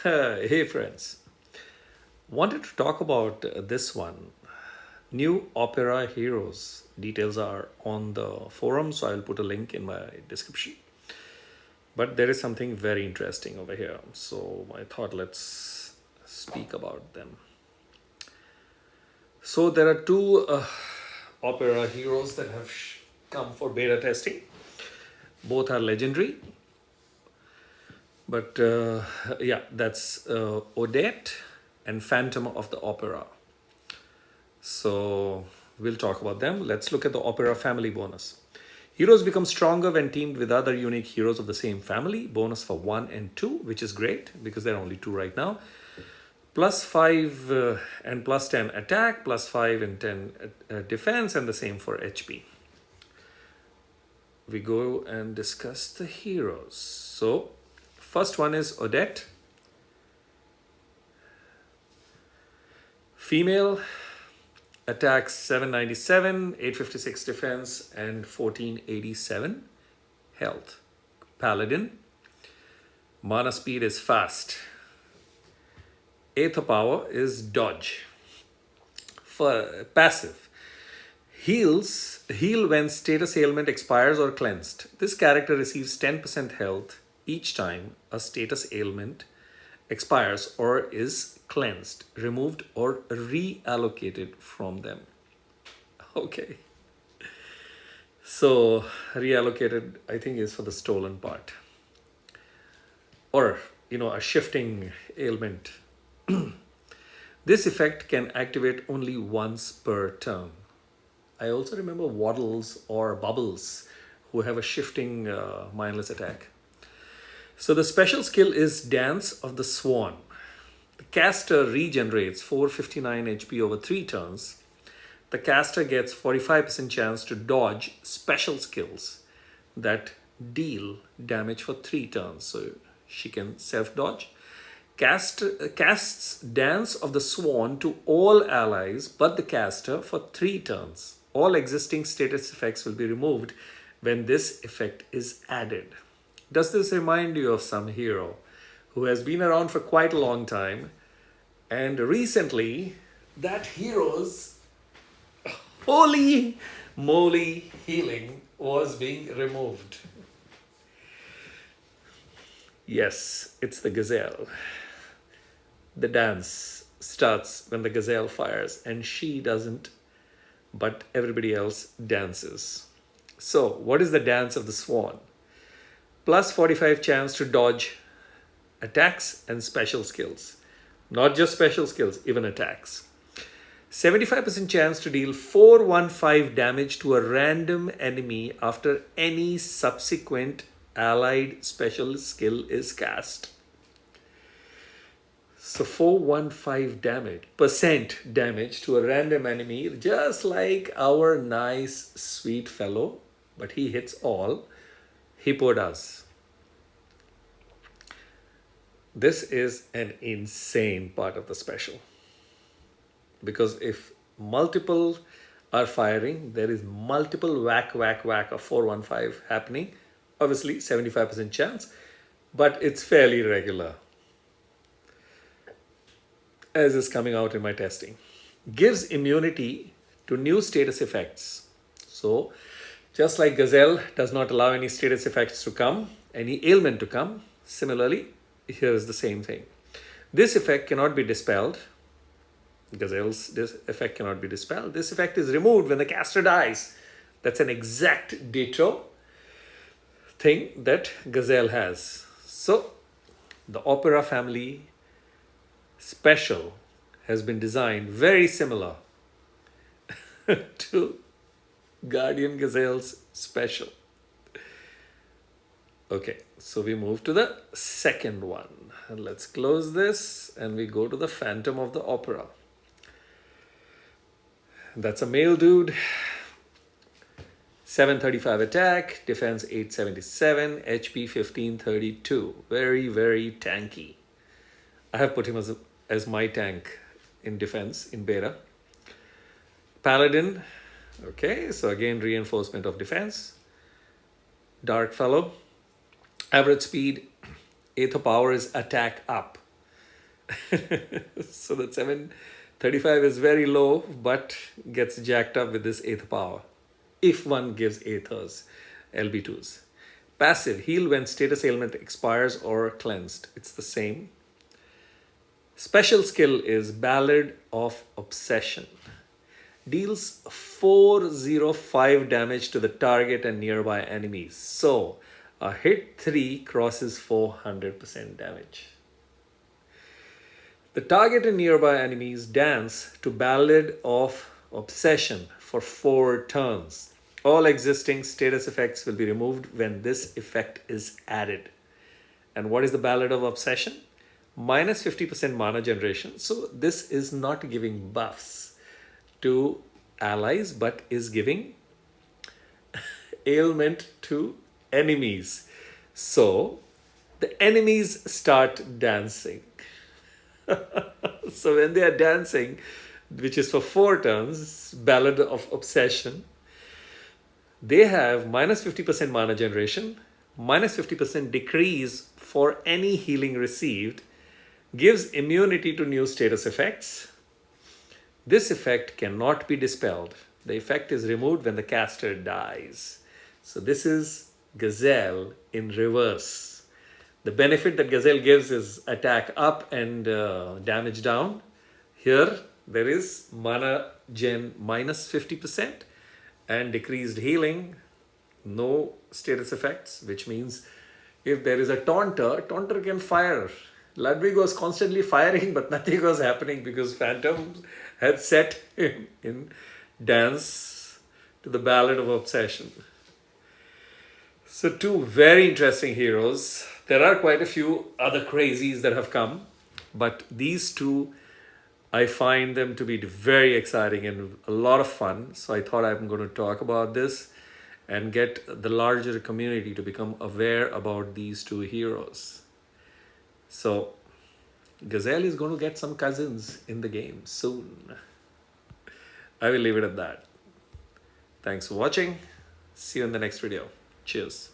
Hey friends, wanted to talk about this one. New opera heroes. Details are on the forum, so I'll put a link in my description. But there is something very interesting over here, so I thought let's speak about them. So there are two opera heroes that have come for beta testing. Both are legendary, but yeah, that's Odette and Phantom of the Opera. So we'll talk about them. Let's look at the opera family bonus. Heroes become stronger when teamed with other unique heroes of the same family. Bonus for 1 and 2, which is great because there are only 2 right now. Plus 5 and plus 10 attack, plus 5 and 10 defense, and the same for HP. We go and discuss the heroes. So, first one is Odette. Female, attacks 797, 856 defense, and 1487 health. Paladin, mana speed is fast. Eighth power is dodge. For passive, heal when status ailment expires or cleansed. This character receives 10% health each time a status ailment expires or is cleansed, removed, or reallocated from them. Okay. So reallocated, I think, is for the stolen part. Or, a shifting ailment. This effect can activate only once per turn. I also remember Waddles or Bubbles who have a shifting mindless attack. So the special skill is Dance of the Swan. The caster regenerates 459 HP over 3 turns. The caster gets 45% chance to dodge special skills that deal damage for 3 turns. So she can self-dodge. Casts Dance of the Swan to all allies but the caster for 3 turns. All existing status effects will be removed when this effect is added. Does this remind you of some hero who has been around for quite a long time, and recently that hero's holy moly healing was being removed? Yes, it's the Gazelle. The dance starts when the Gazelle fires, and she doesn't, but everybody else dances. So, what is the Dance of the Swan? Plus 45 chance to dodge attacks and special skills. Not just special skills, even attacks. 75% chance to deal 415 damage to a random enemy after any subsequent allied special skill is cast. So 415 percent damage to a random enemy, just like our nice sweet fellow, but he hits all. Hippo does. This is an insane part of the special. Because if multiple are firing, there is multiple whack of 415 happening. Obviously, 75% chance, but it's fairly regular, as is coming out in my testing. Gives immunity to new status effects. So, just like Gazelle does not allow any status effects to come, any ailment to come, similarly, here is the same thing. This effect cannot be dispelled. Gazelle's effect cannot be dispelled. This effect is removed when the caster dies. That's an exact ditto thing that Gazelle has. So, the opera family special has been designed very similar to Guardian Gazelle's special. Okay, so we move to the second one. And let's close this and we go to the Phantom of the Opera. That's a male dude. 735 attack, defense 877, HP 1532. Very, very tanky. I have put him as my tank in defense in beta. Paladin. Okay, so again reinforcement of defense. Dark fellow. Average speed, 8th power is attack up. So that 735 is very low, but gets jacked up with this eighth power. If one gives aethers, LB2s. Passive, heal when status ailment expires or cleansed. It's the same. Special skill is Ballad of Obsession. Deals 405 damage to the target and nearby enemies. So, a hit 3 crosses 400% damage. The target and nearby enemies dance to Ballad of Obsession for 4 turns. All existing status effects will be removed when this effect is added. And what is the Ballad of Obsession? Minus 50% mana generation. So this is not giving buffs to allies, but is giving ailment to enemies. So the enemies start dancing. So when they are dancing, which is for 4 turns, Ballad of Obsession, they have minus 50% mana generation, minus 50% decrease for any healing received, gives immunity to new status effects. This effect cannot be dispelled. The effect is removed when the caster dies. So this is Gazelle in reverse. The benefit that Gazelle gives is attack up and damage down. Here there is mana gen minus 50% and decreased healing, no status effects, which means if there is a taunter can fire. Ludwig was constantly firing, but nothing was happening because Phantom had set him in dance to the Ballad of Obsession. So 2 very interesting heroes. There are quite a few other crazies that have come, but these 2, I find them to be very exciting and a lot of fun. So I thought I'm going to talk about this and get the larger community to become aware about these 2 heroes. So Gazelle is going to get some cousins in the game soon. I will leave it at that. Thanks for watching. See you in the next video. Cheers.